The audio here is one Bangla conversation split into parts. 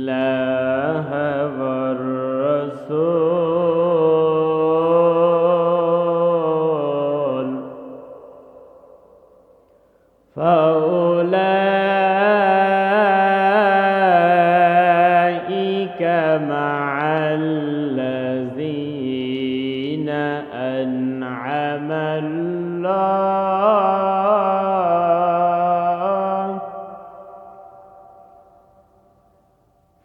الله والرسول فأولئك مع الذين أنعم الله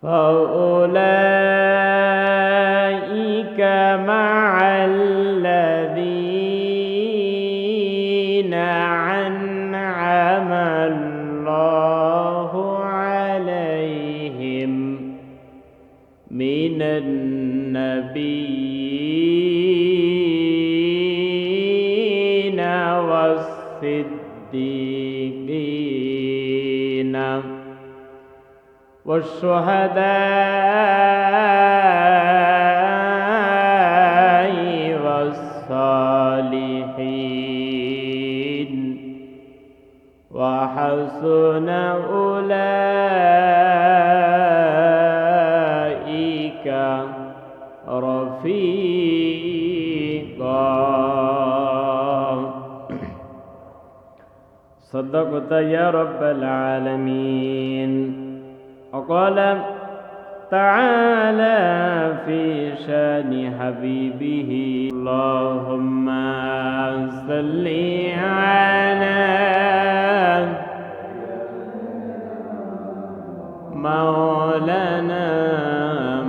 فأولئك مع الذين أنعم الله عليهم من النبيين والصديقين والشهداء والصالحين وحسن أولئك رفيقا. صدقت يا رب العالمين. وقال تعالى في شان حبيبه اللهم صل على مولانا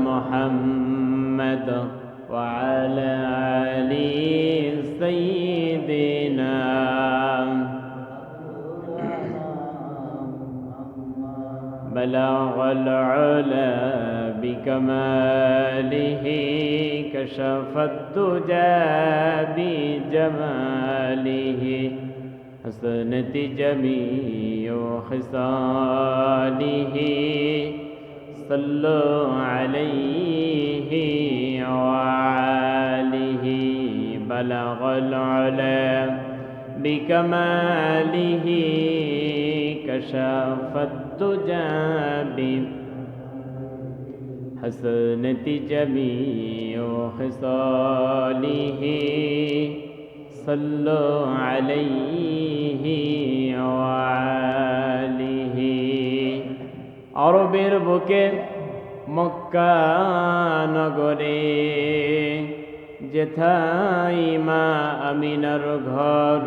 محمد وعلى آل سيدنا بلغ العلا بكماله كشف الدجى بجماله حسنت جميع خصاله صلوا عليه وآله بلغ العلا بكماله كشف الدجى بحسنة جميع خصاله صلوا عليه وآله. আরবের বুকে মক্কা নগরে যেথায় মা আমিনার ঘর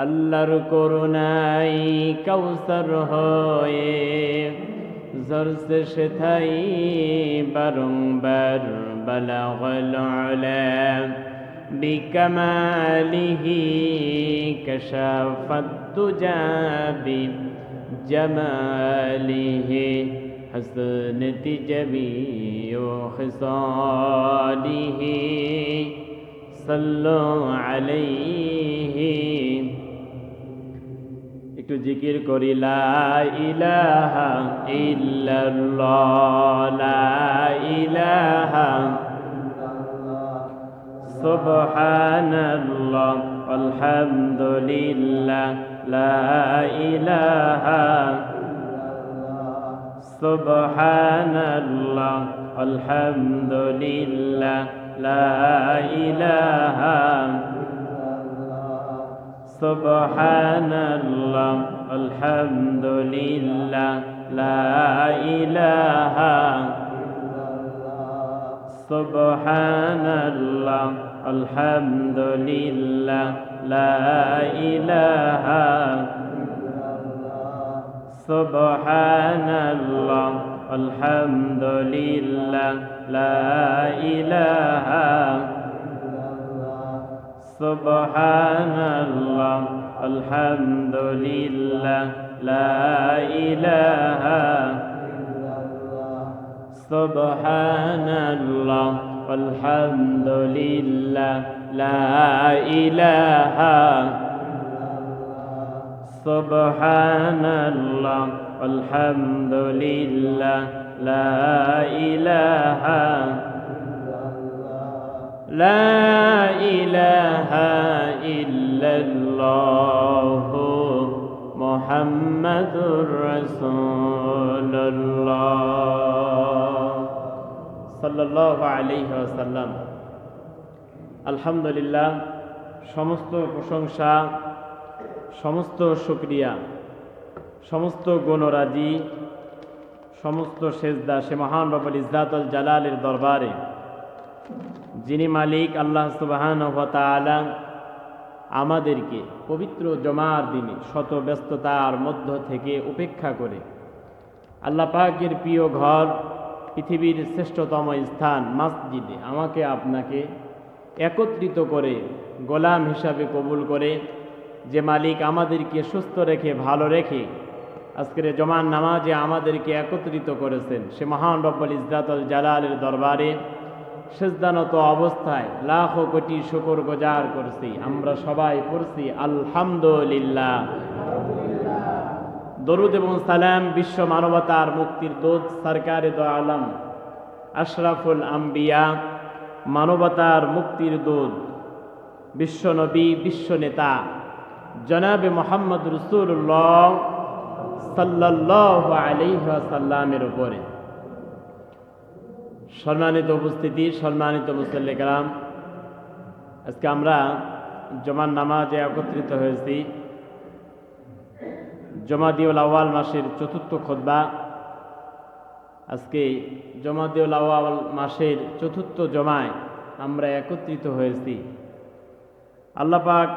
আল্লাহর করুণাই কাউসার হয়ে ঝরছে সেথাই বারংবার বালাগল উলা বিকামালিহি কাশাফাত দুজা বিজামালিহি حسنت جميع خصاله صلوا عليه. একটু জিকির করি লা ইলাহা ইল্লাল্লাহ লা ইলাহা সুবহানাল্লাহ আলহামদুলিল্লাহ লা ইলাহা সুবহানাল্লাহ আলহামদুলিল্লাহ লা ইলাহা সুবহানাল্লাহ আলহামদুলিল্লাহ লা ইলাহা সুবহানাল্লাহ আলহামদুলিল্লাহ লা ইলাহা সুবহানাল্লাহ আলহামদুলিল্লাহ লা ইলাহা সুবহানাল্লাহ আলহামদুলিল্লাহ লা ইলাহা সুবহানাল্লাহ আলহামদুলিল্লাহ লা ইলাহা সুবহানাল্লাহ আলহামদুলিল্লাহ লা ইলাহা লা ইলাহা ইল্লাল্লাহ মুহাম্মাদুর রাসূলুল্লাহ। সাল্লাল্লাহু আলাইহি ওয়াসাল্লাম। আলহামদুলিল্লাহ, সমস্ত প্রশংসা, সমস্ত শুকরিয়া, সমস্ত গুণরাজি, সমস্ত সেজদা সে মহান রব্বুল ইজ্জাতুল জালালের দরবারে, যিনি মালিক আল্লাহ সুবহানাহু ওয়া তাআলা আমাদেরকে পবিত্র জুমার দিনে শত ব্যস্ততার মধ্য থেকে উপেক্ষা করে আল্লাহ পাকের প্রিয় ঘর, পৃথিবীর শ্রেষ্ঠতম স্থান মসজিদে আমাকে আপনাকে একত্রিত করে গোলাম হিসাবে কবুল করে, যে মালিক আমাদেরকে সুস্থ রেখে ভালো রেখে আজকের জুমার নামাজে আমাদেরকে একত্রিত করেছেন, সে মহান রব্বুল ইজ্জাতুল জালালের দরবারে সিজদানত অবস্থায় লাখো কোটি শুকর গুজার করছি। আমরা সবাই পড়ছি আলহামদুলিল্লাহ। দরুদ এবং সালাম বিশ্ব মানবতার মুক্তির দূত সরকারে দো আলম আশরাফুল আম্বিয়া, মানবতার মুক্তির দূত, বিশ্ব নবী, বিশ্ব নেতা জনাবে মোহাম্মদ রাসূলুল্লাহ সাল্লাল্লাহু আলাইহি ওয়াসাল্লামের উপরে। সম্মানিত উপস্থিতি, সম্মানিত মুসল্লি কেরাম, আজকে আমরা জুমার নামাজে একত্রিত হয়েছি। জমাদিউল আউয়াল মাসের চতুর্থ খুতবা। আজকে জমাদিউল আউয়াল মাসের চতুর্থ জমায় আমরা একত্রিত হয়েছি। আল্লাহ পাক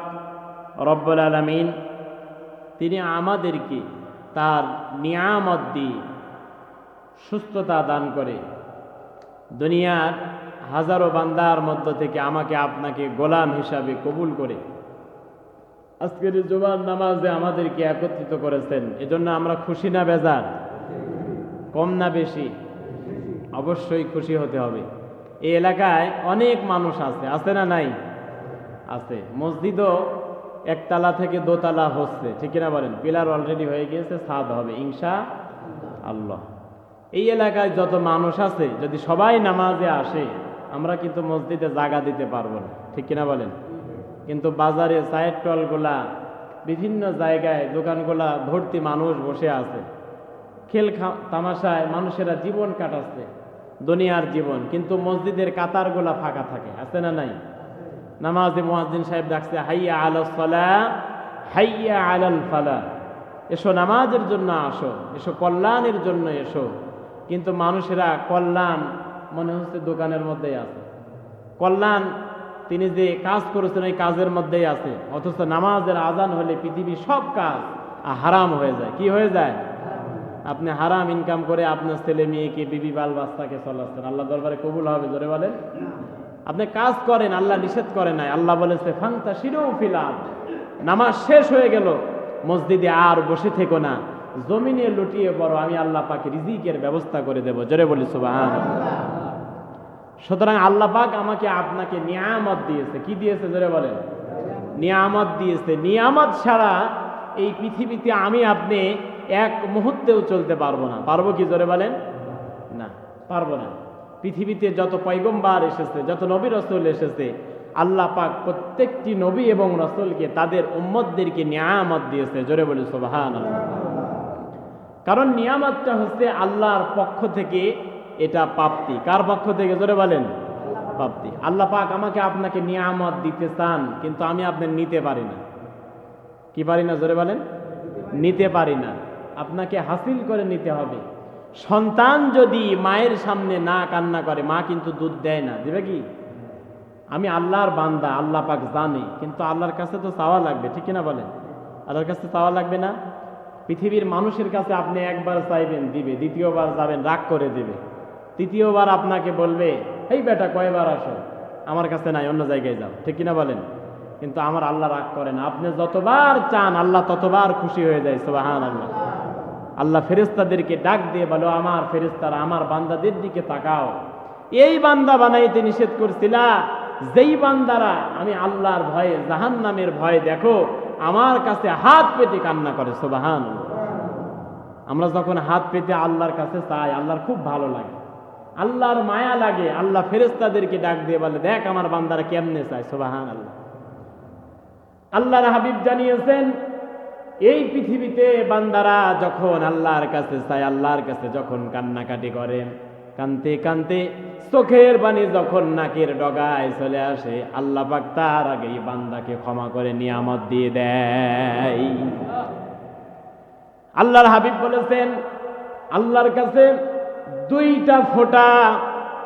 রব্বুল আলামিন তিনি আমাদেরকে তার নিয়ামত দিয়ে সুস্থতা দান করে দুনিয়ার হাজারো বান্দার মধ্য থেকে আমাকে আপনাকে গোলাম হিসাবে কবুল করে আজকের জুমার নামাজে আমাদেরকে একত্রিত করেছেন। এজন্য আমরা খুশি না বেজার? কম না বেশি? অবশ্যই খুশি হতে হবে। এই এলাকায় অনেক মানুষ আছে, আছে না নাই? আছে। মসজিদও একতলা থেকে দোতলা হচ্ছে, ঠিক না বলেন? পিলার অলরেডি হয়ে গিয়েছে, ছাদ হবে ইনশাআল্লাহ। এই এলাকায় যত মানুষ আছে, যদি সবাই নামাজে আসে আমরা কিন্তু মসজিদে জায়গা দিতে পারবো না, ঠিক কিনা বলেন? কিন্তু বাজারে চায়ের স্টলগুলা, বিভিন্ন জায়গায় দোকানগুলা ভর্তি মানুষ বসে আছে, খেল তামাশায় মানুষেরা জীবন কাটাচ্ছে, দুনিয়ার জীবন। কিন্তু মসজিদের কাতারগুলা ফাঁকা থাকে, আছে না নাই? নামাজে মুয়াজ্জিন সাহেব ডাকছে হাইয়া আলাস সালাহ হাইয়া আলাল ফালাহ, এসো নামাজের জন্য আসো, এসো কল্যাণের জন্য এসো। কিন্তু মানুষেরা কল্যাণ মনে হচ্ছে দোকানের মধ্যেই আছে, কল্যাণ তিনি যে কাজ করেছেন ওই কাজের মধ্যেই আছে, অথচ নামাজের আজান হলে পৃথিবীর সব কাজ হারাম হয়ে যায়। কি হয়ে যায়? আপনি হারাম ইনকাম করে আপনার ছেলে মেয়েকে, বিবি বাল বাচ্চাকে চলাচ্ছেন, আল্লাহ দরবারে কবুল হবে? জোরে বলেন। আপনি কাজ করেন, আল্লাহ নিষেধ করে নাই, আল্লাহ বলেছে ফান্তাশিরু ফিল আরদ, নামাজ শেষ হয়ে গেল মসজিদে আর বসে থেকো না, জমিনে লুটিয়ে পড়ো, আমি আল্লাহ পাক রিজিকের ব্যবস্থা করে দেব। জোরে বলি সুবহানাল্লাহ। সুতরাং আল্লাহ পাক আমাকে আপনাকে নিয়ামত দিয়েছে। কি দিয়েছে? জোরে বলেন। নিয়ামত দিয়েছে। নিয়ামত ছাড়া এই পৃথিবীতে আমি আপনি এক মুহূর্তেও চলতে পারবো না। পারবো কি? জোরে বলেন। না, পারবো না। পৃথিবীতে যত পয়গম্বর এসেছে, যত নবী রাসূল এসেছে, আল্লাহ পাক প্রত্যেকটি নবী এবং রাসূলকে তাদের উম্মতদেরকে নিয়ামত দিয়েছে। জোরে বলি সুবহানাল্লাহ। কারণ নিয়ামতটা হচ্ছে আল্লাহর পক্ষ থেকে, এটা প্রাপ্তি। কার পক্ষ থেকে? জোরে বলেন। প্রাপ্তি। আল্লাহ পাক আমাকে আপনাকে নিয়ামত দিতে চান, কিন্তু আমি আপনি নিতে পারি না। কি পারি না? জোরে বলেন। নিতে পারি না। আপনাকে হাসিল করে নিতে হবে। সন্তান যদি মায়ের সামনে না কান্না করে, মা কিন্তু দুধ দেয় না, দিবে কি? আমি আল্লাহর বান্দা, আল্লাহ পাক জানে, কিন্তু আল্লাহর কাছে তো চাওয়া লাগবে, ঠিক কিনা বলেন? আল্লাহর কাছে চাওয়া লাগবে না? পৃথিবীর মানুষের কাছে আপনি একবার চাইবেন, দিবে। দ্বিতীয়বার যাবেন, রাগ করে দিবে। তৃতীয়বার আপনাকে বলবে এই বেটা কয়বার আসো, আমার কাছে নাই, অন্য জায়গায় যাও, ঠিক কিনা বলেন? কিন্তু আমার আল্লাহ রাগ করে না। আপনি যতবার চান আল্লাহ ততবার খুশি হয়ে যায়। সুবহানাল্লাহ। আল্লাহ ফেরেশতাদেরকে ডাক দিয়ে বলো, আমার ফেরেশতারা আমার বান্দাদের দিকে তাকাও, এই বান্দা বানাইতে নিষেধ করছিলা, যেই বান্দারা আমি আল্লাহর ভয়ে, জাহান্নামের ভয়ে দেখো আমার কাছে হাত পেতে কান্না করে। সুবহানাল্লাহ। আমরা যখন হাত পেতে আল্লাহর কাছে চাই, আল্লাহর খুব ভালো লাগে, আল্লাহর মায়া লাগে। আল্লাহ ফেরেশতাদেরকে ডাক দিয়ে বলে, দেখ আমার বান্দারা কেমনে চায়। সুবহানাল্লাহ। আল্লাহর হাবিব জানিয়েছেন, এই পৃথিবীতে বান্দারা যখন আল্লাহর কাছে চায়, আল্লাহর কাছে যখন কান্নাকাটি করে, কানতে কানতে চোখের পানি যখন নাকের ডগায় চলে আসে, আল্লাহ পাক তার আগেই বান্দাকে ক্ষমা করে নিয়ামত দিয়ে দেয়। আল্লাহর হাবিব বলেছেন, আল্লাহর কাছে দুইটা ফোঁটা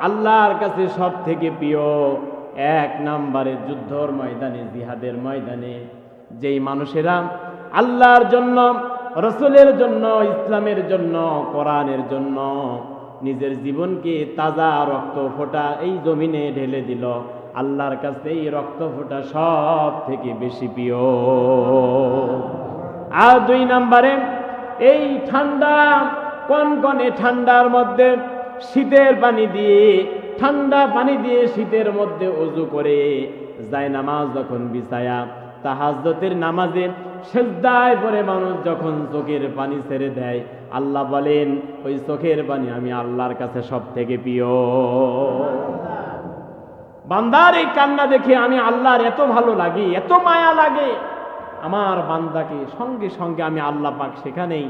আল্লাহর কাছে সব থেকে প্রিয়। এক নম্বরে যুদ্ধর ময়দানে, জিহাদের ময়দানে যেই মানুষেরা আল্লাহর জন্য, রসুলের জন্য, ইসলামের জন্য, কোরআনের জন্য নিজের জীবনকে তাজা রক্ত ফোঁটা এই জমিনে ঢেলে দিল, আল্লাহর কাছে এই রক্ত ফোঁটা সব থেকে বেশি প্রিয়। আর দুই নম্বরে এই ঠান্ডা, কনকনে ঠান্ডার মধ্যে শীতের পানি দিয়ে, ঠান্ডা পানি দিয়ে শীতের মধ্যে ওযু করে যায় নামাজ যখন বিছায়া, তাহাজ্জুদের নামাজে সিজদায় পড়ে মানুষ যখন চোখের পানি ছেড়ে দেয়, আল্লাহ বলেন ওই চোখের পানি আমি আল্লাহর কাছে সব থেকে প্রিয়। বান্দার এই কান্না দেখে আমি আল্লাহর এত ভালো লাগে, এত মায়া লাগে, আমার বান্দাকে সঙ্গে সঙ্গে আমি আল্লাহ পাক সেখানেই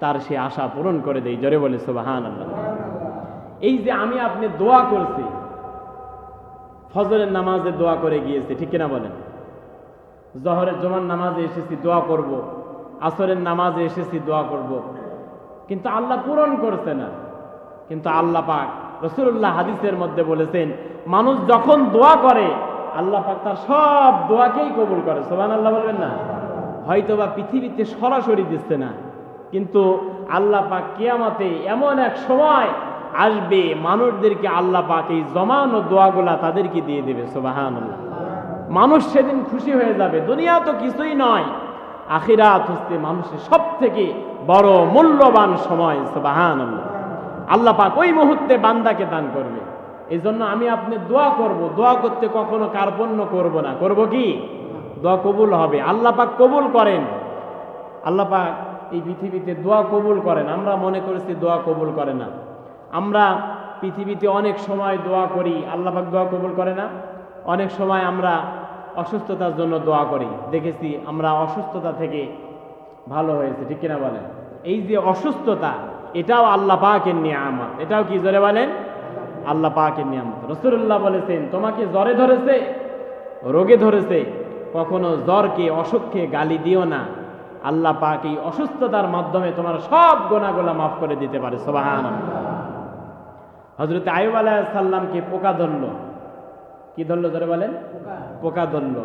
তার সে আশা পূরণ করে দেই। জোরে বলে সুবহানাল্লাহ। এই যে আমি আপনি দোয়া করছি, ফজরের নামাজে দোয়া করে গিয়েছি, ঠিক কিনা বলেন? জহরের জুমার নামাজে এসেছি দোয়া করব, আসরের নামাজে এসেছি দোয়া করব, কিন্তু আল্লাহ পূরণ করছে না। কিন্তু আল্লাহ পাক, রাসূলুল্লাহ হাদিসের মধ্যে বলেছেন, মানুষ যখন দোয়া করে আল্লাহ পাক তার সব দোয়াকেই কবুল করে। সুবহানাল্লাহ বলবেন না? হয়তোবা পৃথিবীতে সরাসরি দিচ্ছে না, কিন্তু আল্লাহ পাক কিয়ামতে এমন এক সময় আসবে, মানুষদেরকে আল্লাহ পাক এই জমানো দোয়াগুলা তাদেরকে দিয়ে দেবে। সুবহানাল্লাহ। মানুষ সেদিন খুশি হয়ে যাবে। দুনিয়া তো কিছুই নয়, আখিরাত হচ্ছে মানুষের সব থেকে বড় মূল্যবান সময়। সুবহানাল্লাহ। আল্লাহ পাক ওই মুহূর্তে বান্দাকে দান করবে। এই জন্য আমি আপনি দোয়া করব, দোয়া করতে কখনো কার্পণ্য করব না। করব কি? দোয়া কবুল হবে। আল্লাহ পাক কবুল করেন। আল্লাহ পাক এই পৃথিবীতে দোয়া কবুল করেন। আমরা মনে করেছি দোয়া কবুল করে না। আমরা পৃথিবীতে অনেক সময় দোয়া করি, আল্লাহ পাক দোয়া কবুল করে না। অনেক সময় আমরা অসুস্থতার জন্য দোয়া করি, দেখেছি আমরা অসুস্থতা থেকে ভালো হয়েছে, ঠিক কিনা বলেন? এই যে অসুস্থতা, এটাও আল্লাহ পাকের নিয়ামত। এটাও কি? জোরে বলেন, আল্লাহ পাকের নিয়ামত। রাসূলুল্লাহ বলেছেন, তোমাকে জ্বরে ধরেছে, রোগে ধরেছে, কখনো জ্বরকে, অসুখকে গালি দিও না। আল্লাহ পাক এই অসুস্থতার মাধ্যমে তোমার সব গুনাহগুলো মাফ করে দিতে পারে। সুবহানাল্লাহ। হযরত আইয়ুব আলাইহিস সালামকে পোকা ধরল। কি ধরল? জোরে বলেন। পোকা ধরল।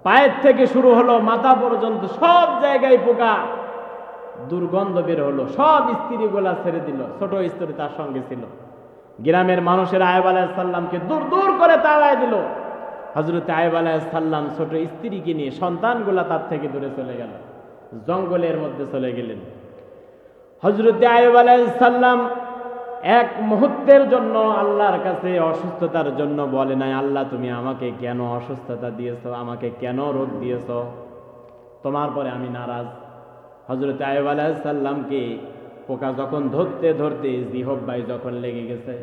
পায়ের থেকে শুরু হলো মাথা পর্যন্ত সব জায়গায় পোকা, দুর্গন্ধ বের হলো। সব স্ত্রীগুলা ছেড়ে দিল, ছোট স্ত্রী তার সঙ্গে ছিল। গ্রামের মানুষের আইয়ুব আলাইহিস সালামকে দূর দূর করে তাড়ায় দিল। হযরত আইয়ুব আলাইহিস সালাম ছোট স্ত্রীকে নিয়ে, সন্তানগুলা তার থেকে দূরে চলে গেল, জঙ্গলের মধ্যে চলে গেলেন। হযরত আইয়ুব আলাইহিস সালাম এক মুহূর্তের জন্য আল্লাহর কাছে অসুস্থতার জন্য বলে নাই, আল্লাহ তুমি আমাকে কেন অসুস্থতা দিয়েছো, আমাকে কেন রোগ দিয়েছো, তোমার পরে আমি নারাজ। হযরত আইয়ুব আলাইহিস সালামকে পোকা যখন ধরতে ধরতে জিহ্বায় যখন লেগে গেছে,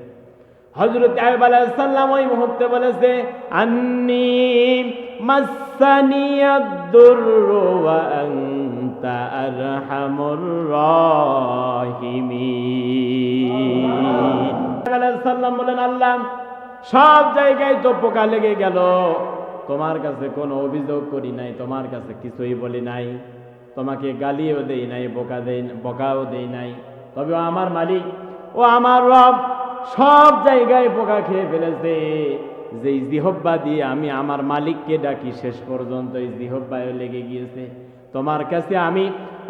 হযরত আইয়ুব আলাইহিস সালাম ওই মুহূর্তে বলেছে, আন্নী মাসানিয়াদ দুররু ওয়া আনতা আরহামুর রাহিমিন। আলাইহিস সালাম বলেন, আল্লাহ সব জায়গায় তো পোকা লেগে গেল, তোমার কাছে কোনো অভিযোগ করি নাই, তোমার কাছে কিছুই বলি নাই, তোমাকে গালিও দেই নাই, বকাও দেই নাই, তবে আমার মালিক ও আমার রব সব জায়গায় পোকা খেয়ে ফেলেছে। যেই জিহ্বা দিয়ে আমি আমার মালিককে ডাকি, শেষ পর্যন্ত এই জিহ্বায় লেগে গিয়েছে। তোমার কাছে আমি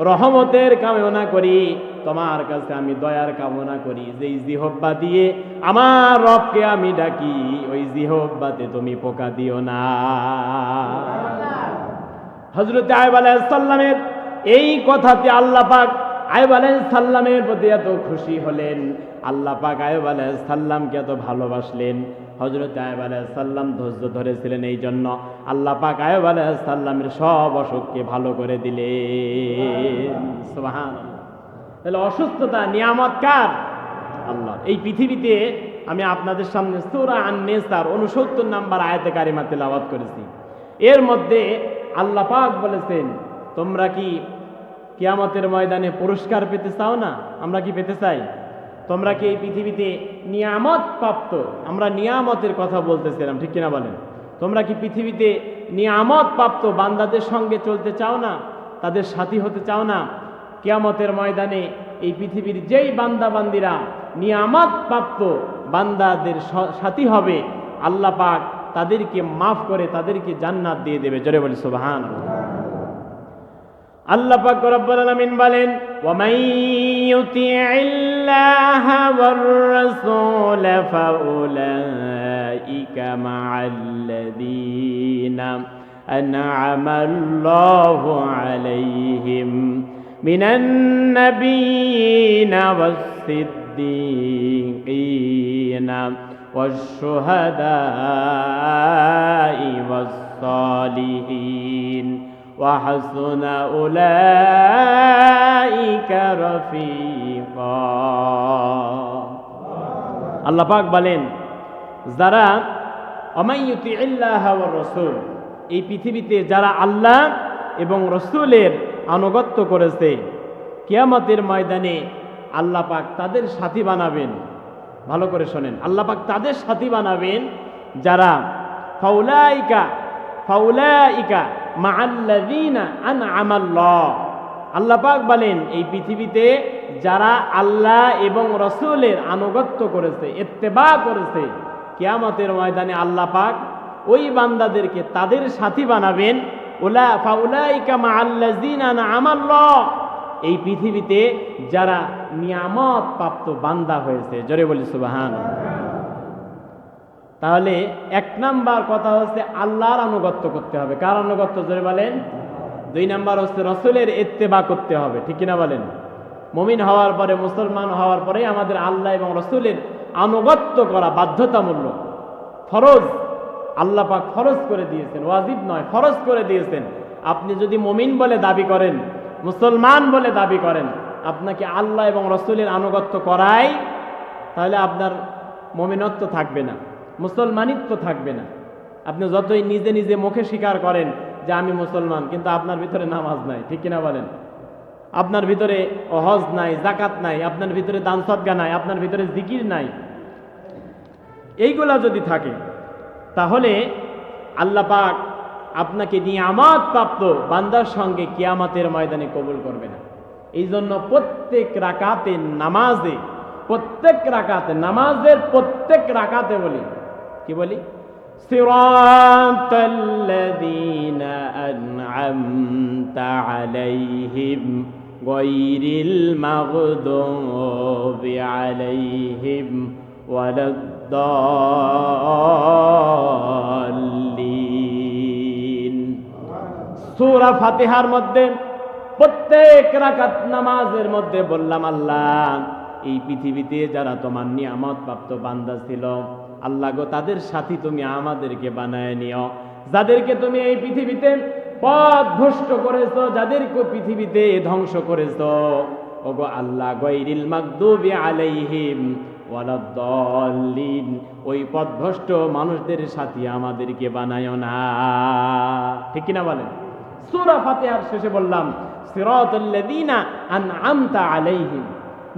রহমতের কামনা করি, তোমার কাছে আমি দয়ার কামনা করি। যেই জিহ্বা দিয়ে আমার রবকে আমি ডাকি, ওই জিহ্বাতে তুমি পোকা দিও না। হযরত আইয়ুব আলাইহিস সালামের এই কথাতে আল্লাহ পাক আইয়ুব আলাইহিস সালামের প্রতি এত খুশি হলেন, আল্লাহ পাক আইয়ুব আলাইহিস সালামকে এত ভালোবাসলেন। হযরত আইয়ুব আলাইহিস সালাম ধৈর্য ধরেছিলেন, এই জন্য আল্লাহ পাক আইয়ুব আলাইহিস সালামের সব অসুখকে ভালো করে দিলেন। সুবহানাল্লাহ। তাহলে অসুস্থতা নিয়ামত কার? আল্লাহ। এই পৃথিবীতে আমি আপনাদের সামনে সূরা আন-নিসার 69 নম্বর আয়াতে কারিমা তেলাওয়াত করেছি। এর মধ্যে আল্লাহ পাক বলেছেন, তোমরা কি কিয়ামতের ময়দানে পুরস্কার পেতে চাও না? আমরা কি পেতে চাই? তোমরা কি এই পৃথিবীতে নিয়ামত প্রাপ্ত, আমরা নিয়ামতের কথা বলতেছিলাম, ঠিক কিনা বলেন? তোমরা কি পৃথিবীতে নিয়ামত প্রাপ্ত বান্দাদের সঙ্গে চলতে চাও না, তাদের সাথী হতে চাও না? কিয়ামতের ময়দানে এই পৃথিবীর যেই বান্দা বান্দিরা নিয়ামত প্রাপ্ত বান্দাদের সাথী হবে, আল্লাহ পাক তাদেরকে মাফ করে তাদেরকে জান্নাত দিয়ে দেবে। জোরে বলি সুবহানাল্লাহ। আল্লাহ পাক রব্বুল আলামিন বলেন, ওয়া মান ইউতিইল্লাহা ওয়ার রাসূল ফাউলাইকা মা'আল্লাযীনা আন'আমাল্লাহু আলাইহিম মিনান নাবিয়্যিনা ওয়াস-সিদ্দীকিনা ওয়াশ-শুহাদা'i ওয়াস-সালিহিন وحسن أولئك رفيقا। আল্লাহ পাক বলেন, যারা ওমান ইউতিইল্লাহ ওয়ার রাসূল, এই পৃথিবীতে যারা আল্লাহ এবং রসুলের আনুগত্য করেছে, কিয়ামতের ময়দানে আল্লাহ পাক তাদের সাথী বানাবেন। ভালো করে শোনেন, আল্লাহ পাক তাদের সাথী বানাবেন যারা ফাউলাইকা মা'আল্লাযীনা আন'আমাল্লাহ। আল্লাহ পাক বলেন, এই পৃথিবীতে যারা আল্লাহ এবং রসুলের আনুগত্য করেছে, ইত্তেবা করেছে, কিয়ামতের ময়দানে আল্লাহ পাক ওই বান্দাদেরকে তাদের সাথী বানাবেন। ফাউলাইকা মা'আল্লাযীনা আন'আমাল্লাহ, এই পৃথিবীতে যারা নিয়ামত প্রাপ্ত বান্দা হয়েছে। জোরে বলি সুবহানাল্লাহ। তাহলে এক নাম্বার কথা হচ্ছে আল্লাহর আনুগত্য করতে হবে। কার আনুগত্য? জোরে বলেন। দুই নাম্বার হচ্ছে রসুলের ইত্তেবা করতে হবে, ঠিক কিনা বলেন? মুমিন হওয়ার পরে, মুসলমান হওয়ার পরে আমাদের আল্লাহ এবং রসুলের আনুগত্য করা বাধ্যতামূলক, ফরজ। আল্লাহ পাক ফরজ করে দিয়েছেন, ওয়াজিব নয়, ফরজ করে দিয়েছেন। আপনি যদি মুমিন বলে দাবি করেন, মুসলমান বলে দাবি করেন, আপনাকে আল্লাহ এবং রসুলের আনুগত্য করাই, তাহলে আপনার মুমিনত্ব থাকবে না, মুসলমানিত্ব থাকবে না। আপনি যতই নিজে নিজে মুখে স্বীকার করেন যে আমি মুসলমান, কিন্তু আপনার ভিতরে নামাজ নাই, ঠিক কিনা বলেন? আপনার ভিতরে হজ নাই, যাকাত নাই, আপনার ভিতরে দান সদকা নাই, আপনার ভিতরে জিকির নাই, এইগুলা যদি থাকে, তাহলে আল্লাহ পাক আপনাকে নিয়ামত প্রাপ্ত বান্দার সঙ্গে কিয়ামতের ময়দানে কবুল করবে না। এই জন্য প্রত্যেক রাকাতে নামাজে, নামাজের প্রত্যেক রাকাতে বলি, কি বলি? সিরাতাল্লাযীনা আন'আমতা আলাইহিম গায়রিল মাগদুবি আলাইহিম ওয়ালাদ-দাল্লিন। সূরা ফাতিহার মধ্যে প্রত্যেক রাকাত নামাজের মধ্যে বললাম, আল্লাহ এই পৃথিবীতে যারা তোমার নিয়ামত প্রাপ্ত বান্দা ছিল, আল্লাহ গো তাদের সাথী তুমি আমাদেরকে বানায় নিও। যাদেরকে তুমি এই পৃথিবীতে পথ ভ্রষ্ট করেছো, যাদেরকে পৃথিবীতে ধ্বংস করেছো, ওগো আল্লাহ, গায়রিল মাগদুবি আলাইহিম ওয়ালাদ-দাল্লিন, ওই পথভ্রষ্ট মানুষদের সাথী আমাদেরকে বানায়ও না। ঠিক কিনা বলেন? সূরা ফাতিহার শেষে বললাম, সিরাতাল্লাযীনা আন'আমতা আলাইহিম,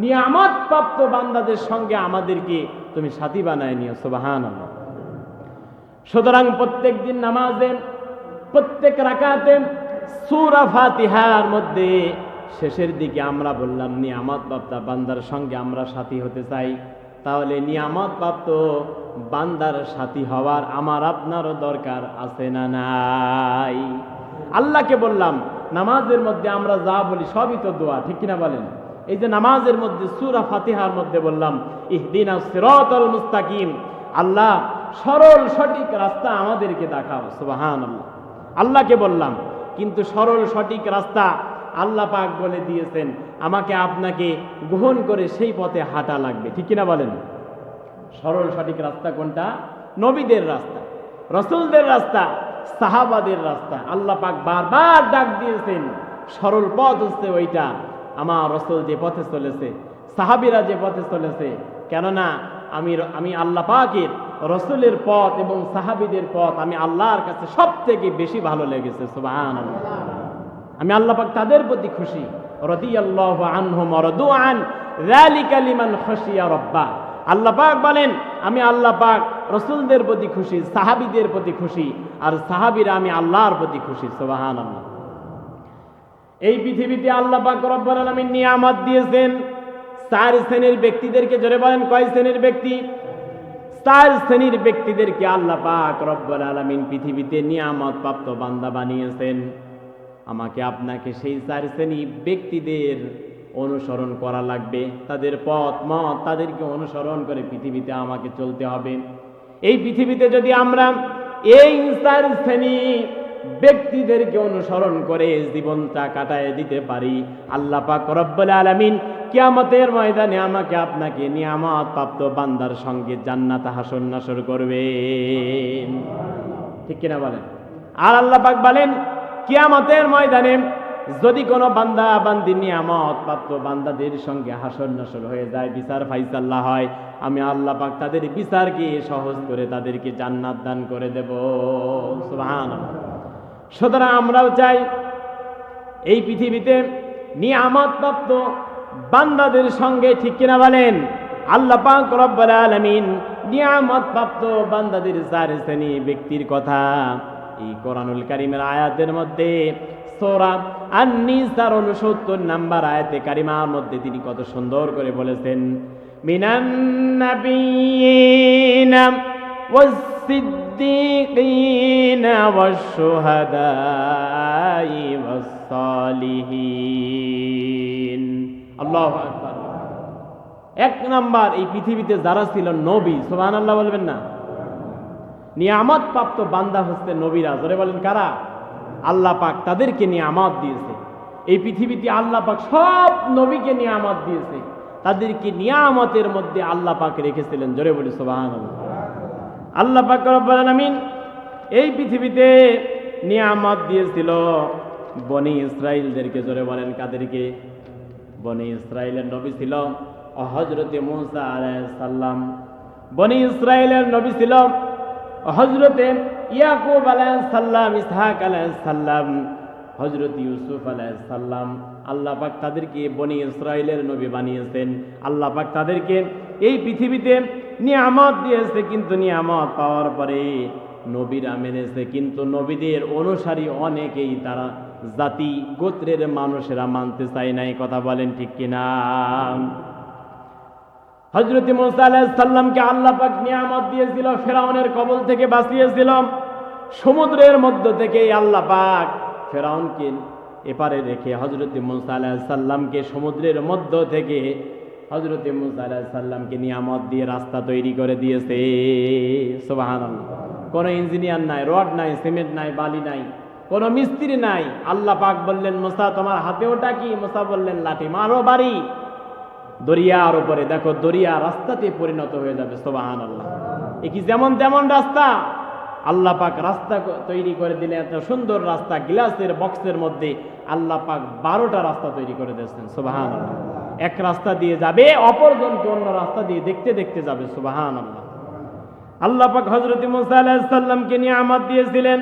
নিয়ামত প্রাপ্ত বান্দাদের সঙ্গে আমাদেরকে তুমি সাথী বানায় নিও। সুবহানাল্লাহ। সুতরাং প্রত্যেক দিন নামাজে, প্রত্যেক রাকাতে সূরা ফাতিহার মধ্যে শেষের দিকে আমরা বললাম নিয়ামত প্রাপ্ত বান্দার সঙ্গে আমরা সাথী হতে চাই। তাহলে নিয়ামত প্রাপ্ত বান্দার সাথী হওয়ার আমার আপনারও দরকার আছে না নাই? আল্লাহকে বললাম, নামাজের মধ্যে আমরা যা বলি সবই তো দোয়া, ঠিক কিনা বলেন? এই যে নামাজের মধ্যে সূরা ফাতিহার মধ্যে বললাম ইহদিনাস সিরাতাল মুস্তাকিম, আল্লাহ সরল সঠিক রাস্তা আমাদেরকে দেখাও। সুবহানাল্লাহ। আল্লাহকে বললাম, কিন্তু সরল সঠিক রাস্তা আল্লাহ পাক বলে দিয়েছেন আমাকে আপনাকে গ্রহণ করে সেই পথে হাঁটা লাগবে, ঠিক কিনা বলেন? সরল সঠিক রাস্তা কোনটা? নবীদের রাস্তা, রসুলদের রাস্তা, সাহাবাদের রাস্তা। আল্লাহ পাক বারবার ডাক দিয়েছেন, সরল পথ হচ্ছে ওইটা, আমার রসুল যে পথে চলেছে, সাহাবীরা যে পথে চলেছে। কেননা আমি আল্লাহ পাকের রসুলের পথ এবং সাহাবীদের পথ আমি আল্লাহর কাছে সব থেকে বেশি ভালো লেগেছে। সুবহানাল্লাহ। আমি আল্লাহ পাক তাদের প্রতি খুশি। রাদিয়াল্লাহু আনহুম ওয়া রাদু আন, যালিকা লিমান খাশিয়া রাব্বা। আল্লাহ পাক বলেন, আমি আল্লাহ পাক রাসূলদের প্রতি খুশি, সাহাবীদের প্রতি খুশি, আর সাহাবীরা আমি আল্লাহর প্রতি খুশি। সুবহানাল্লাহ। এই পৃথিবীতে আল্লাহ পাক রব্বুল আলামিন নিয়ামত দিয়েছেন চার শ্রেণীর ব্যক্তিদেরকে। জোরে বলেন, কয় শ্রেণীর ব্যক্তি? চার শ্রেণীর ব্যক্তিদেরকে আল্লাহ পাক রব্বুল আলামিন পৃথিবীতে নিয়ামত প্রাপ্ত বান্দা বানিয়েছেন। আমাকে আপনাকে সেই চার শ্রেণী ব্যক্তিদের অনুসরণ করা লাগবে, তাদের পথ মত তাদেরকে অনুসরণ করে পৃথিবীতে আমাকে চলতে হবে। এই পৃথিবীতে যদি আমরা এই চার শ্রেণী ব্যক্তিদেরকে অনুসরণ করে জীবনটা কাটায় দিতে পারি, আল্লাহ পাক রব্বুল আলামিন কিয়ামতের ময়দানে আমাকে আপনাকে নিয়ামত প্রাপ্ত বান্দার সঙ্গে জান্নাতে হাসর নাসর করবেন। ঠিক কিনা বলেন? আর আল্লাহ পাক বলেন, কিয়ামতের ময়দানে যদি কোনো বান্দা বান্দি নিয়ামত প্রাপ্ত বান্দাদের সঙ্গে হাসর নাসর হয়ে যায়, বিচার ফাইসাল্লাহ হয়, আমি আল্লাহ পাক তাদের বিচারকে সহজ করে তাদেরকে জান্নাত দান করে দেব। সুবহানাল্লাহ। সুতরাং আমরাও চাই এই পৃথিবীতে নিয়ামত প্রাপ্ত বান্দাদের সঙ্গে, ঠিক কিনা বলেন, আল্লাহ পাক রব্বুল আলামিন নিয়ামত প্রাপ্ত বান্দাদের চার শ্রেণী ব্যক্তির কথা এই কোরআনুল কারীমের আয়াতের মধ্যে সূরা আন-নিসার 69 নম্বর আয়াতে কারিমার মধ্যে তিনি কত সুন্দর করে বলেছেন, মিনান নাবিয়িনা ওয়াস-সিদ্দীকিনা ওয়াশ-শুহাদাই ওয়াস-সালিহিন। আল্লাহু আকবার। এক নাম্বার, এই পৃথিবীতে যারা ছিল নবী, সুবহানাল্লাহ বলবেন না? নিয়ামত প্রাপ্ত বান্দা হচ্ছে নবীরা। জোরে বলেন, কারা? আল্লাহ পাক তাদেরকে নিয়ামত দিয়েছে। এই পৃথিবীতে আল্লাহ পাক সব নবীকে নিয়ামত দিয়েছে, তাদেরকে নিয়ামতের মধ্যে আল্লাহ পাক রেখেছিলেন। জোরে বলি সুবহানাল্লাহ। আল্লাহ পাক রব্বুল আলামিন এই পৃথিবীতে নিয়ামত দিয়েছিল বনি ইসরাইলদেরকে। জোরে বলেন, কাদেরকে? বনি ইসরাইলের নবী ছিল হযরতে মূসা আলাইহিস সালাম। বনি ইসরাইলের নবী ছিল হযরতে ইয়াকুব আলাইহিস সালাম, ইসহাক আলাইহিস সালাম, হযরত ইউসুফ আলাইহিস সালাম। আল্লাহ পাক তাদেরকে বনি ইসরাইলের নবী বানিয়েছেন। আল্লাহ পাক তাদেরকে এই পৃথিবীতে নিয়ামত দিয়েছে, কিন্তু নিয়ামত পাওয়ার পরে নবীরা মেনেছে, কিন্তু নবীদের অনুসারী অনেকেই তারা জাতি গোত্রের মানুষেরা মানতে চায় নাই। কথা বলেন ঠিক কিনা? হযরত মূসা আলাইহিস সালামকে আল্লাহ পাক নিয়ামত দিয়েছিল, ফেরাউনের কবল থেকে বাঁচিয়েছিল। সমুদ্রের মধ্য থেকে আল্লাহ পাক ফেরাউনকে এপারে রেখে হযরত মূসা আলাইহিস সালামকে সমুদ্রের মধ্য থেকে হযরত মূসা আলাইহিস সালামকে নিয়ামত দিয়ে রাস্তা তৈরি করে দিয়েছে। সুবহানাল্লাহ। কোনো ইঞ্জিনিয়ার নাই, রড নাই, সিমেন্ট নাই, বালি নাই, কোনো মিস্ত্রি নাই। আল্লাহ পাক বললেন, মূসা তোমার হাতে ওটা কি? মূসা বললেন, লাঠি। মারো বাড়ি। দরিয়ার উপরে দেখো, দরিয়া রাস্তাতে পরিণত হয়ে যাবে। সুবহানাল্লাহ। এ কি যেমন তেমন রাস্তা? আল্লাহ পাক রাস্তা তৈরি করে দিলেন, এত সুন্দর রাস্তা। গ্লাসের বক্সের মধ্যে আল্লাহ পাক 12টা রাস্তা তৈরি করে দিয়েছেন। সুবহানাল্লাহ। এক রাস্তা দিয়ে যাবে, অপরজনকে অন্য রাস্তা দিয়ে দেখতে দেখতে যাবে। সুবহানাল্লাহ। আল্লাহ পাক হযরত মূসা আলাইহিস সালামকে নিয়ামত দিয়েছিলেন।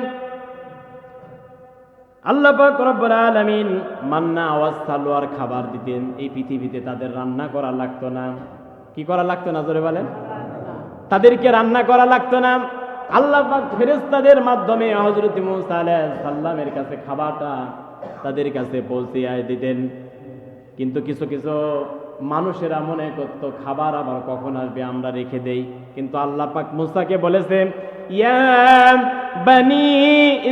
আল্লাহ পাক রব্বুল আলামিন মান্না ওয়াস সালওয়ার খাবার দিতেন। এই পৃথিবীতে তাদের রান্না করা লাগতো না। কি করা লাগতো না? জোরে বলেন। তাদেরকে রান্না করা লাগতো না। আল্লাহ পাক ফেরেশতাদের মাধ্যমে হযরত মূসা আলাইহিস সালামের কাছে খাবারটা তাদের কাছে পৌঁছিয়ে দিতেন। কিন্তু কিছু কিছু মানুষেরা মনে করত খাবার আবার কখন আসবে, আমরা রেখে দেই। কিন্তু আল্লাহ পাক মূসাকে বলেছেন, ইয়া বনি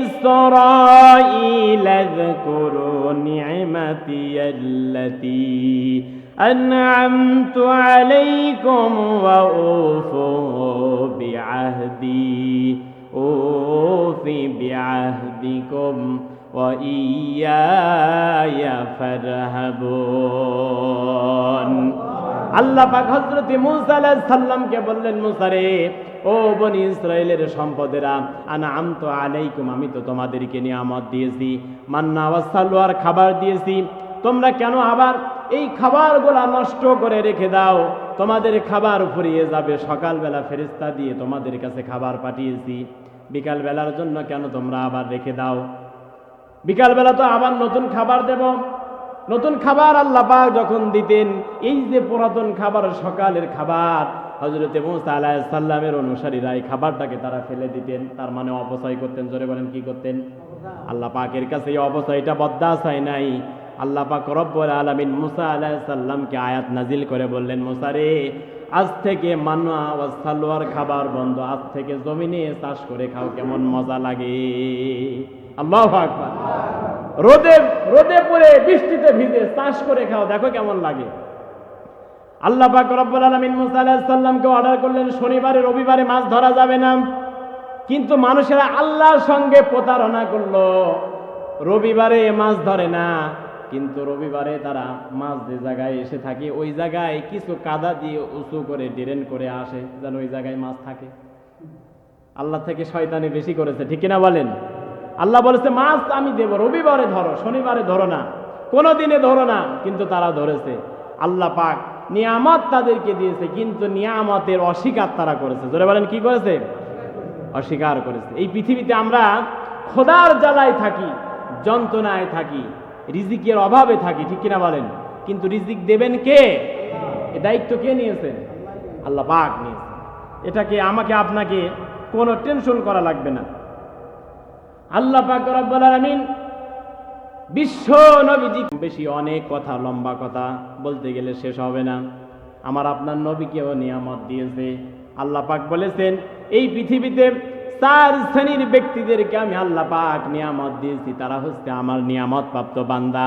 ইসরাঈল আযকুরু নি'মাতি আল্লাতী আন'আমতু আলাইকুম ওয়া উফু বিআহদিকুম ওয়া ইয়্যায়া ফারহাবুন। আল্লাহ পাক হযরত মূসা আলাইহিস সালামকে বললেন, মূসা রে, ও বনি ইসরাইলের সম্পদেরা, আন'আমতু আলাইকুম, আমি তো তোমাদেরকে নিয়ামত দিয়েছি, মান্না ওয়াস সালওয়ার খাবার দিয়েছি। তোমরা কেন আবার এই খাবারগুলা নষ্ট করে রেখে দাও? তোমাদের খাবার ফুরিয়ে যাবে। সকালবেলা ফেরেশতা দিয়ে তোমাদের কাছে খাবার পাঠিয়েছি, বিকাল বেলার জন্য কেন তোমরা আবার রেখে দাও? বিকালবেলা তো আবার নতুন খাবার দেব। নতুন খাবার আল্লাহ পাক যখন দিতেন, এই যে পুরাতন খাবার, সকালের খাবার, হযরতে মুসা আলাইহিস সালামের অনুসারীরা এই খাবারটাকে তারা ফেলে দিতেন, তার মানে অপচয় করতেন। জোরে বলেন কি করতেন? আল্লাহ পাকের কাছে এই অপচয়টা বরদাস্ত নাই। আল্লাহ পাক রব্বুল আলামিন মুসা আলাইহিস সালামকে আয়াত নাজিল করে বললেন, মুসা রে, আজ থেকে মান্না ওয়া সালওয়ার খাবার বন্ধ, আজ থেকে জমিনে চাষ করে খাও, কেমন মজা লাগে। আল্লাহু আকবার। রোদে রোদে পড়ে বৃষ্টিতে ভিজে চাষ করে খাও, দেখো কেমন লাগে। আল্লাহ পাক রব্বুল আলামিন মুসা আলাইহিস সালামকে অর্ডার করলেন, শনিবারে রবিবারে মাছ ধরা যাবে না। কিন্তু মানুষেরা আল্লাহর সঙ্গে প্রতারণা করলো, রবিবারে মাছ ধরে না, কিন্তু রবিবারে তারা মাছ যে জায়গায় এসে থাকে ওই জায়গায় কিছু কাদা দিয়ে উঁচু করে ড্রেন করে আসে, যেন ওই জায়গায় মাছ থাকে। আল্লাহ থেকে শয়তানি বেশি করেছে, ঠিক কিনা বলেন? আল্লাহ বলেছে মাছ আমি দেব, রবিবারে ধরো, শনিবারে ধরো না, কোনো দিনে ধরো না, কিন্তু তারা ধরেছে। আল্লাহ পাক নিয়ামত তাদেরকে দিয়েছে, কিন্তু নিয়ামতের অস্বীকার তারা করেছে। জোরে বলেন কি করেছে? অস্বীকার করেছে। এই পৃথিবীতে আমরা খোদার জ্বালায় থাকি, যন্ত্রণায় থাকি, রিজিকের অভাবে থাকি, ঠিক কিনা বলেন? কিন্তু রিজিক দেবেন কে? এ দায়িত্ব কে নিয়েছেন? আল্লাহ পাক নিয়েছেন। এটাকে আমাকে আপনাকে কোনো টেনশন করা লাগবে না। আল্লাহ পাক রব্বুল আলামিন বিশ্ব নবীজি, বেশি অনেক কথা, লম্বা কথা বলতে গেলে শেষ হবে না। আমার আপনার নবীকেও নিয়ামত দিয়েছে। আল্লাহ পাক বলেছেন এই পৃথিবীতে 4 শ্রেণীর ব্যক্তিদেরকে আমি আল্লাহ পাক নিয়ামত দিয়েছি, তারা হচ্ছে আমার নিয়ামত প্রাপ্ত বান্দা।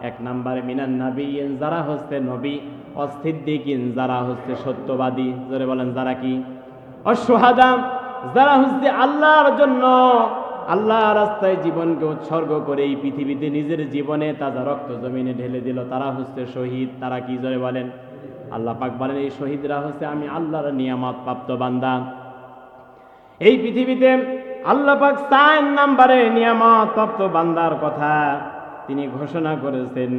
1 নম্বরে মিনান নবিয়্যিন, যারা হচ্ছে নবী, অসিদ্দিকিন, যারা হচ্ছে সত্যবাদী। জোরে বলেন যারা কি? অশুহাদা, যারা হচ্ছে আল্লাহর জন্য, আল্লাহ রাস্তায় জীবনকে উৎসর্গ করে এই পৃথিবীতে নিজের জীবনে তাজা রক্ত জমিনে ঢেলে দিল, তারা হচ্ছে শহীদ। তারা কি? জোরে বলেন। আল্লাহ পাক বলেন এই শহীদরা হচ্ছে আমি আল্লাহর নিয়ামত প্রাপ্ত বান্দা। এই পৃথিবীতে আল্লাহ পাক 4 নম্বরে নিয়ামত প্রাপ্ত বান্দার কথা তিনি ঘোষণা করেছেন,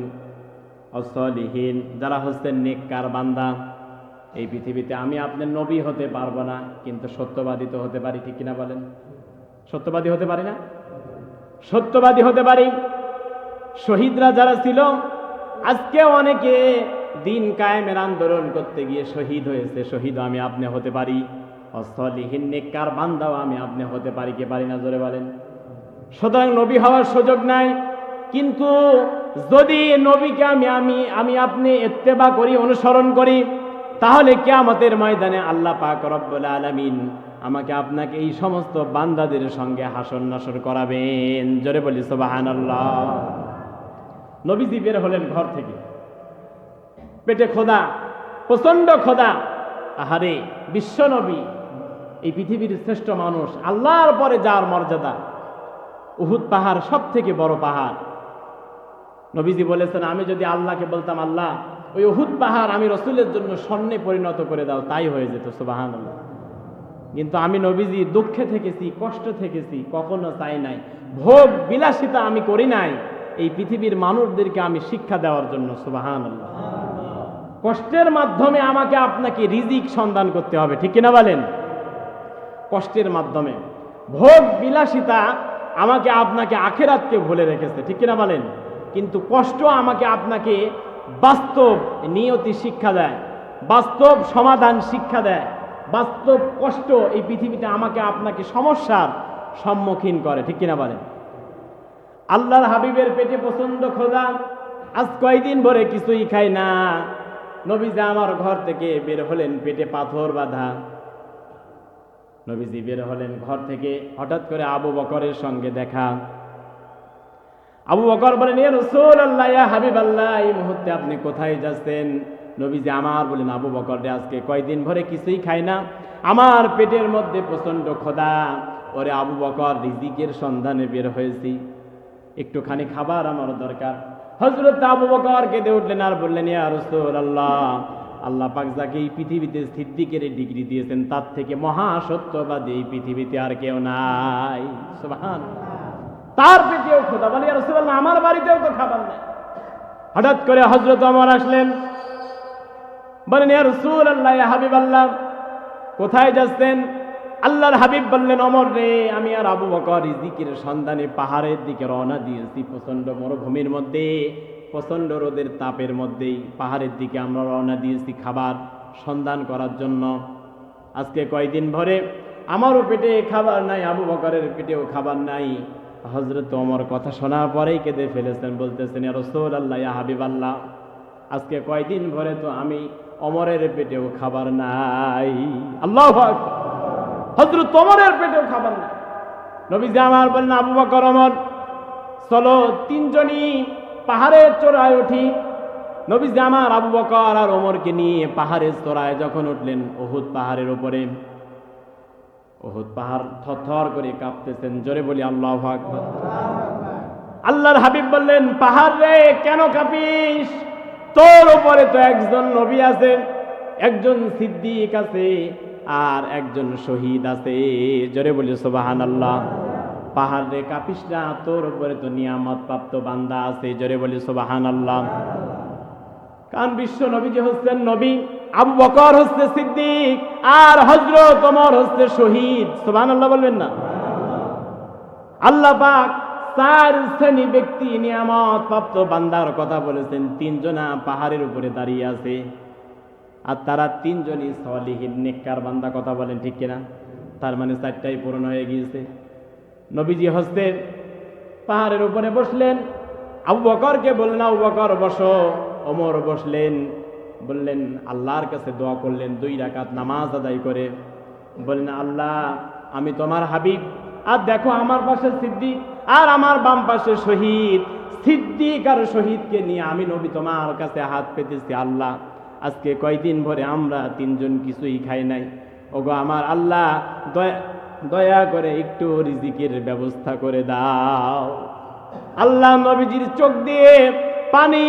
অসলিহীন, যারা হচ্ছেন নেককার বান্দা। এই পৃথিবীতে আমি আপনার নবী হতে পারবো না, কিন্তু সত্যবাদী তো হতে পারি, ঠিক কিনা বলেন? সত্যবাদী হতে পারি না? সত্যবাদী হতে পারি। শহীদরা যারা ছিল, আজকে অনেকে দিন কায়েমের আন্দোলন করতে গিয়ে শহীদ হয়েছে, শহীদও আমি আপনি হতে পারি। অসলিহীন নেককার বান্দাও আমি আপনি হতে পারি, কে পারি না? জোরে বলেন। সুতরাং নবী হওয়ার সুযোগ নাই, কিন্তু যদি নবীকে আমি আপনি ইত্তেবা করি, অনুসরণ করি, তাহলে কিয়ামতের ময়দানে আল্লাহ পাক রব্বুল আলামিন আমাকে আপনাকে এই সমস্ত বান্দাদের সঙ্গে হাসর নাসর করাবেন। জোরে বলি সুবহানাল্লাহ। নবীজি বের হলেন ঘর থেকে, পেটে খোদা, প্রচন্ড খোদা। আহারে, বিশ্ব নবী, এই পৃথিবীর শ্রেষ্ঠ মানুষ, আল্লাহর পরে যার মর্যাদা, উহুদ পাহাড় সব থেকে বড় পাহাড়। নবীজি বলেছেন আমি যদি আল্লাহকে বলতাম আল্লাহ ওই উহুদ পাহাড় আমি রসুলের জন্য স্বর্ণে পরিণত করে দাও, তাই হয়ে যেত, সুবহানাল্লাহ। কিন্তু আমি নবীজি দুঃখে থেকেছি, কষ্ট থেকেছি, কখনো চাই নাই, ভোগ বিলাসিতা আমি করি নাই, এই পৃথিবীর মানুষদেরকে আমি শিক্ষা দেওয়ার জন্য, সুবহানাল্লাহ। কষ্টের মাধ্যমে আমাকে আপনাকে রিজিক সন্ধান করতে হবে, ঠিক কিনা বলেন? কষ্টের মাধ্যমে, ভোগ বিলাসিতা আমাকে আপনাকে আখিরাতকে ভুলে রেখেছে, ঠিক কিনা বলেন? কিন্তু কষ্ট আমাকে আপনাকে বাস্তব নিয়তি শিক্ষা দেয়, বাস্তব সমাধান শিক্ষা দেয়। বাস্তব কষ্ট এই পৃথিবীতে আমাকে আপনাকে সমস্যার সম্মুখীন করে, ঠিক কিনা বলেন? আল্লাহর হাবিবের পেটে প্রচন্ড ক্ষুধা, আজ কয়দিন ভরে কিছুই খায় না। নবীজি আমার ঘর থেকে বের হলেন, পেটে পাথর বাঁধা। নবীজি বের হলেন ঘর থেকে, হঠাৎ করে আবু বকরের সঙ্গে দেখা। আবু বকর বলেন ইয়া রাসূলুল্লাহ, ইয়া হাবিবাল্লাহ, এই মুহূর্তে আপনি কোথায় যাচ্ছেন? নবীজি আমার বলেন আবু বকর রে, আজকে কয়দিন ভরে কিছুই খাই না, আমার পেটের মধ্যে প্রচন্ড ক্ষুধা। ওরে আবু বকর, রিজিকের সন্ধানে বের হয়েছি, একটুখানি খাবার আমার দরকার। হযরত আবু বকর কেঁদে উঠলেন আর বললেন ইয়া রাসূলুল্লাহ, আল্লাহ পাক যাকে এই পৃথিবীতে সিদ্দিকের ডিগ্রি দিয়েছেন, তার থেকে মহা সত্যবাদী এই পৃথিবীতে আর কেউ নাই, সুবহানাল্লাহ। তার পেটেও ক্ষুধা, বলে ইয়া রাসূলুল্লাহ আমার বাড়িতেও তো খাবার নাই। হঠাৎ করে হযরত ওমর আসলেন, বলেন ইয়া রাসূলুল্লাহ, ইয়া হাবিবাল্লাহ, কোথায় যাচ্ছেন? আল্লাহর হাবিব বললেন ওমর রে, আমি আর আবু বকর রিজিকের সন্ধানে পাহাড়ের দিকে রওনা দিয়েছি। প্রচন্ড মরুভূমির মধ্যে প্রচণ্ড রোদের তাপের মধ্যেই পাহাড়ের দিকে আমরা রওনা দিয়েছি খাবার সন্ধান করার জন্য। আজকে কয়দিন ভরে আমারও পেটে খাবার নাই, আবু বকরের পেটেও খাবার নাই। হযরত ওমর কথা শোনার পরেই কেঁদে ফেলেছেন, বলতেছেন, ইয়া রাসূলুল্লাহ, ইয়া হাবিবাল্লাহ, আজকে কয়দিন ভরে তো আমি ওমরের পেটেও খাবার নাই। আল্লাহু আকবার, হযরত ওমরের পেটেও খাবার নাই। নবীজি আমার বললেন, আবু বকর, ওমর, চলো তিনজনই পাহাড়ের চূড়ায় উঠি। নবীজি আমার আবু বকর আর ওমরকে নিয়ে পাহাড়ের চূড়ায় যখন উঠলেন, উহুদ পাহাড়ের উপরে, উহুদ পাহাড় থরথর করে কাঁপতেছেন। জোরে বলি আল্লাহু আকবার। আল্লাহর হাবিব বললেন, পাহাড় রে কেন কাঁপিস? তোর উপরে তো একজন নবী আছে, একজন সিদ্দিক আছে, আর একজন শহীদ আছে। জোরে বলি সুবহানাল্লাহ। পাহাড় রে কাঁপিস না, তোর উপরে তো নিয়ামত প্রাপ্ত বান্দা আছে। জোরে বলি সুবহানাল্লাহ। কারণ বিশ্ব নবীজি হচ্ছেন নবী, আবু বকর হচ্ছে সিদ্দিক, আর হযরত ওমর হচ্ছে শহীদ। সুবহানাল্লাহ বলবেন না? আল্লাহ পাক চার শ্রেণী ব্যক্তি নিয়ামত প্রাপ্ত বান্দার কথা বলেছেন। তিনজনা পাহাড়ের উপরে দাঁড়িয়ে আছে, আর তারা তিনজনই সলিহিন নেককার বান্দা। কথা বলেন ঠিক কিনা? তার মানে চারটাই পূরণ হয়ে গিয়েছে। নবীজি হস্তে পাহাড়ের উপরে বসলেন, আবু বকরকে বললেন, আবু বকর বসো। ওমর বসলেন, বললেন, আল্লাহর কাছে দোয়া করলেন 2 রাকাত নামাজ আদায় করে। বললেন, আল্লাহ, আমি তোমার হাবিব, আর দেখো আমার পাশে সিদ্দিক আর আমার বাম পাশে শহীদ। সিদ্দিক আর শহীদকে নিয়ে আমি নবী তোমার কাছে হাত পেতেছি। আল্লাহ, আজকে কয়দিন ভরে আমরা তিনজন কিছুই খাই নাই। ওগো আমার আল্লাহ, দয়া করে একটু রিজিকের ব্যবস্থা করে দাও। আল্লাহ নবীজির চোখ দিয়ে পানি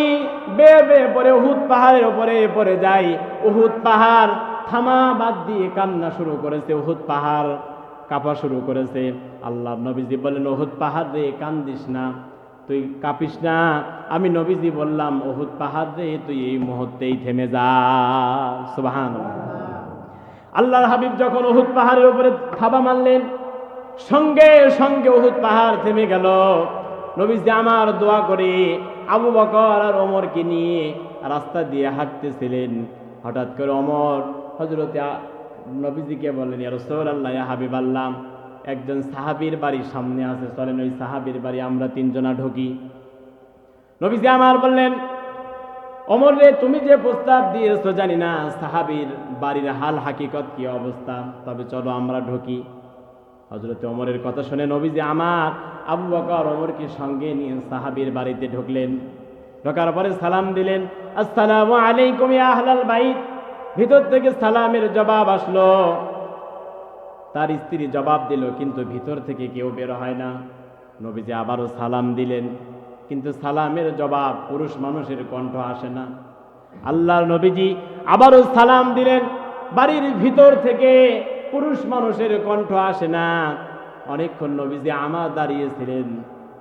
বেয়ে বেয়ে পরে উহুদ পাহাড়ের উপরে পড়ে যায়। উহুদ পাহাড় থামা বাদ দিয়ে কান্না শুরু করেছে, উহুদ পাহাড় কাঁপা শুরু করেছে। আল্লাহ নবীজি বললেন, উহুদ পাহাড় রে কান্দিস না, তুই কাঁপিস না। আমি নবীজি বললাম, উহুদ পাহাড় রে তুই এই মুহূর্তেই থেমে যা। সুবহানাল্লাহ। আল্লাহর হাবিব যখন উহুদ পাহাড়ের উপরে থাবা মারলেন, সঙ্গে সঙ্গে উহুদ পাহাড় থেমে গেল। নবীজি আমার দোয়া করে আবু বকর আর ওমরকে নিয়ে রাস্তা দিয়ে হাঁটতেছিলেন। হঠাৎ করে ওমর হযরত নবীজিকে বললেন, ইয়া রাসূলুল্লাহ, ইয়া হাবিবাল্লাহ, একজন সাহাবীর বাড়ির সামনে আছে, চলেন ওই সাহাবীর বাড়ি আমরা তিনজনা ঢুকি। নবীজি আমার বললেন, ওমর রে, তুমি যে প্রস্তাব দিয়েছো জানি না সাহাবীর বাড়ির হাল হাকিকত কি অবস্থা, তবে চলো আমরা ঢুকি। হযরত ওমরের কথা শুনে নবীজি আমার আবু বকর ওমরকে সঙ্গে নিয়ে সাহাবীর বাড়িতে ঢুকলেন। ঢোকার পরে সালাম দিলেন, আসসালামু আলাইকুম ইয়া আহলাল বাইত। ভিতর থেকে সালামের জবাব আসলো, তার স্ত্রী জবাব দিল, কিন্তু ভিতর থেকে কেউ বের হয় না। নবীজি আবারও সালাম দিলেন, কিন্তু সালামের জবাব পুরুষ মানুষের কণ্ঠ আসে না। আল্লাহর নবীজি আবারও সালাম দিলেন, বাড়ির ভিতর থেকে পুরুষ মানুষের কণ্ঠ আসে না। অনেকক্ষণ নবীজি আমার দাঁড়িয়েছিলেন,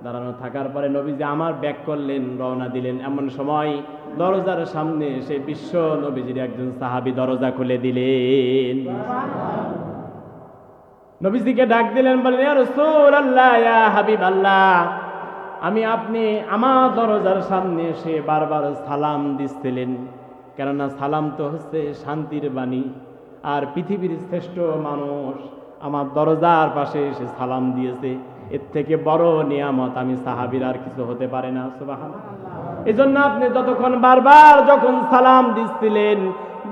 দাঁড়ানো থাকার পরে নবীজি আমার ব্যাক করলেন, রওনা দিলেন। এমন সময় দরজার সামনে সে বিশ্ব নবীজির একজন সাহাবী দরজা খুলে দিলেন। নবীজিকে ডাক দিলেন, বললেন, ইয়া রাসূলুল্লাহ, ইয়া হাবিবাল্লাহ, আমি আপনি আমার দরজার সামনে এসে বারবার সালাম দিচ্ছিলেন, কেননা সালাম তো হচ্ছে শান্তির বাণী, আর পৃথিবীর শ্রেষ্ঠ মানুষ আমার দরজার পাশে এসে সালাম দিয়েছে, এর থেকে বড় নিয়ামত আমি সাহাবীর আর কিছু হতে পারে না। সুবহানাল্লাহ। এজন্য আপনি যতক্ষণ বারবার যখন সালাম দিচ্ছিলেন,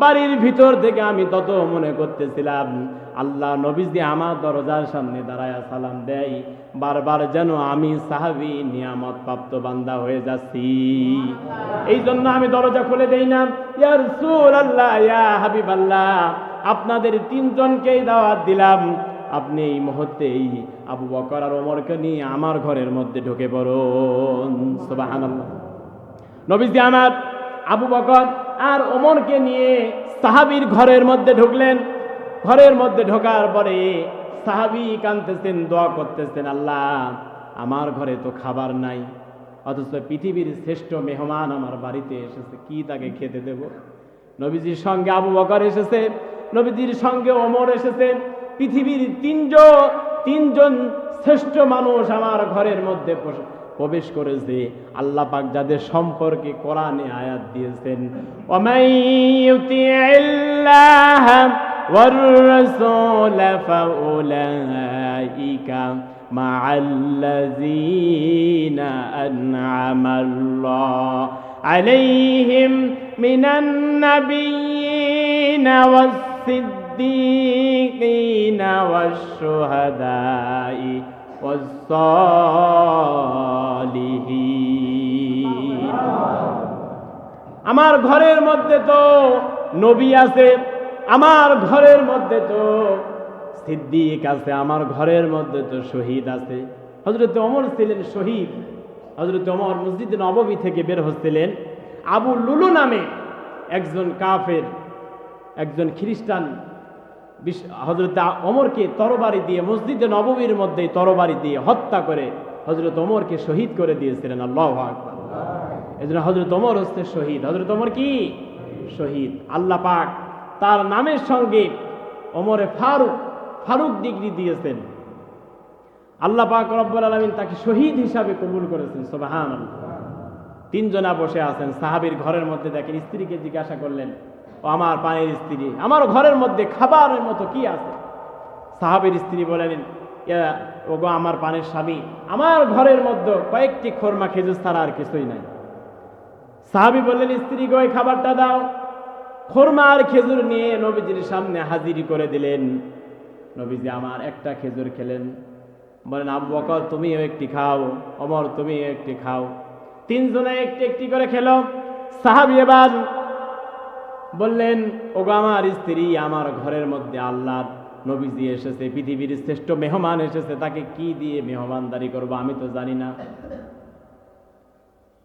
বাড়ির ভিতর থেকে আমি তত মনে করতেছিলাম, আল্লাহ নবীজি আমার দরজার সামনে দাঁড়ায় সালাম দেয়, বারবার যেন আমি সাহাবী নিয়ামত প্রাপ্ত বান্দা হয়ে যাচ্ছি। এই জন্য আমি দরজা খুলে দেই না। ইয়া রাসূলুল্লাহ, ইয়া হাবিবাল্লাহ, আপনাদের তিনজনকেই দাওয়াত দিলাম, আপনি এই মুহূর্তেই আবু বকর আর ওমরকে নিয়ে আমার ঘরের মধ্যে ঢুকে পড়ুন। সুবহানাল্লাহ। নবীজি আমার আবু বকর আর ওমরকে নিয়ে সাহাবীর ঘরের মধ্যে ঢুকলেন। ঘরের মধ্যে ঢোকার পরে সাহাবী কাঁদতেছেন, দোয়া করতেছেন, আল্লাহ, আমার ঘরে তো খাবার নাই, অথচ পৃথিবীর শ্রেষ্ঠ মেহমান আমার বাড়িতে এসেছে, কি তাকে খেতে দেব? নবীজির সঙ্গে আবু বকর এসেছে, নবীজির সঙ্গে ওমর এসেছে, পৃথিবীর তিনজন শ্রেষ্ঠ মানুষ আমার ঘরের মধ্যে প্রবেশ করেছে। আল্লাহ পাক যাদের সম্পর্কে কোরআনে আয়াত দিয়েছেন, ওয়ামান ইউতিইল্লাহ ওয়ার রাসূল ফাউলাইকা মা'আল্লাযীনা আন'আমাল্লাহু আলাইহিম মিনান নাবিয়্যিনা ওয়াস-সিদ্দীকিনা ওয়াশ-শুহাদাই ওয়াস-সালিহিন। আমার ঘরের মধ্যে তো নবী আছে, আমার ঘরের মধ্যে তো সিদ্দিক আছে, আমার ঘরের মধ্যে তো শহীদ আছে। হযরত ওমর ছিলেন শহীদ। হযরত ওমর মসজিদ নববী থেকে বের হচ্ছিলেন, আবু লুলু নামে একজন কাফের, একজন খ্রিস্টান হযরত ওমরকে তরবারি দিয়ে মসজিদে নববীর মধ্যে তরবারি দিয়ে হত্যা করে হযরত ওমরকে শহীদ করে দিয়েছিলেন। আল্লাহু আকবার। এজন্য হযরত ওমর হচ্ছে শহীদ। হযরত ওমর কি শহীদ। আল্লাহ পাক তার নামের সঙ্গে ওমরে ফারুক ডিগ্রি দিয়েছেন। আল্লাহ পাক রব্বুল আলামিন তাকে শহীদ হিসাবে কবুল করেছেন। সুবহানাল্লাহ। তিনজনা বসে আছেন সাহাবীর ঘরের মধ্যে, দেখেন স্ত্রীকে জিজ্ঞাসা করলেন, ও আমার পানির স্ত্রী, আমার ঘরের মধ্যে খাবারের মতো কি আছে? সাহাবীর স্ত্রী বলেন, ওগো আমার পানির স্বামী, আমার ঘরের মধ্যে কয়েকটি খোরমা খেজুর ছাড়া আর কিছুই নাই। সাহাবী বললেন, স্ত্রী গো এই খাবারটা দাও। খোরমা আর খেজুর নিয়ে নবীজির সামনে হাজির করে দিলেন। নবীজি আমার একটা খেজুর খেলেন। বলেন, আবু বকর তুমিও একটি খাও, ওমর তুমিও একটি খাও। তিনজনে একটি একটি করে খেলো। সাহাবী এবার বললেন, ওগো আমার স্ত্রী, আমার ঘরের মধ্যে আল্লাহর নবীজি এসেছে, পৃথিবীর শ্রেষ্ঠ মেহমান এসেছে, তাকে কি দিয়ে মেহমানদারি করবো আমি তো জানি না।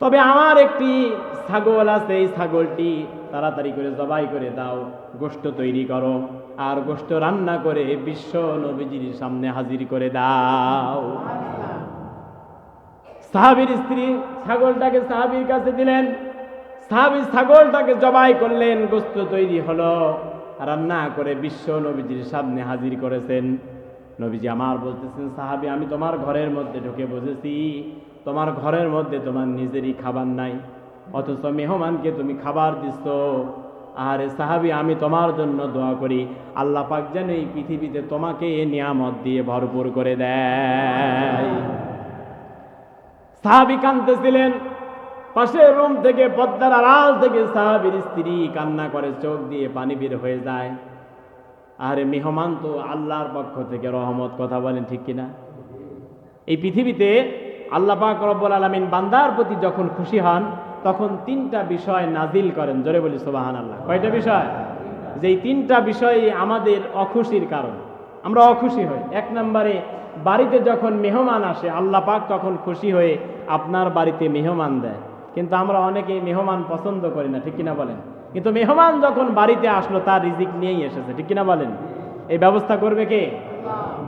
তবে আমার একটি ছাগল আছে, এই ছাগলটি তাড়াতাড়ি করে জবাই করে দাও, গোশত তৈরি করো, আর গোশত রান্না করে বিশ্ব নবীজির সামনে হাজির করে দাও। সাহাবীর স্ত্রী ছাগলটাকে সাহাবীর কাছে দিলেন। সাহাবী ছাগলটাকে জবাই করলেন, গোশত তৈরি হলো, রান্না করে বিশ্ব নবীজির সামনে হাজির করেছেন। নবীজি আমার বলতেছেন, সাহাবী আমি তোমার ঘরের মধ্যে ঢুকে বসেছি, তোমার ঘরের মধ্যে তোমার নিজেরই খাবার নাই, অথচ মেহমানকে তুমি খাবার দিচ্ছ। আরে সাহাবী আমি তোমার জন্য দোয়া করি, আল্লাহ পাক যেন এই পৃথিবীতে তোমাকে এই নিয়ামত দিয়ে ভরপুর করে দেয়। সাহাবী কাঁদতেছিলেন। পাশের রুম থেকে পর্দার আড়াল থেকে সাহাবীর স্ত্রী কান্না করে, চোখ দিয়ে পানি বের হয়ে যায়। আরে মেহমান তো আল্লাহর পক্ষ থেকে রহমত, কথা বলেন ঠিক কিনা? এই পৃথিবীতে আল্লাহ পাক রব্বুল আলামিন বান্দার প্রতি যখন খুশি হন তখন তিনটা বিষয় নাজিল করেন। জোরে বলি সুবহানাল্লাহ। কয়টা বিষয়? যেই তিনটা বিষয় আমাদের অখুশির কারণ, আমরা অখুশি হই। এক নম্বরে বাড়িতে যখন মেহমান আসে আল্লাহ পাক তখন খুশি হয়ে আপনার বাড়িতে মেহমান দেয়, কিন্তু আমরা অনেকেই মেহমান পছন্দ করি না, ঠিক কিনা বলেন? কিন্তু মেহমান যখন বাড়িতে আসলো তার রিজিক নিয়েই এসেছে, ঠিক কিনা বলেন? এই ব্যবস্থা করবে কে?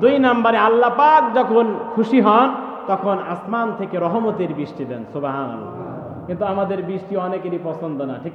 দুই নম্বরে আল্লাহ পাক যখন খুশি হন তখন আসমান থেকে রহমতের বৃষ্টি দেন। সুবহানাল্লাহ। কিন্তু আমাদের বৃষ্টি অনেকেরই পছন্দ না, ঠিক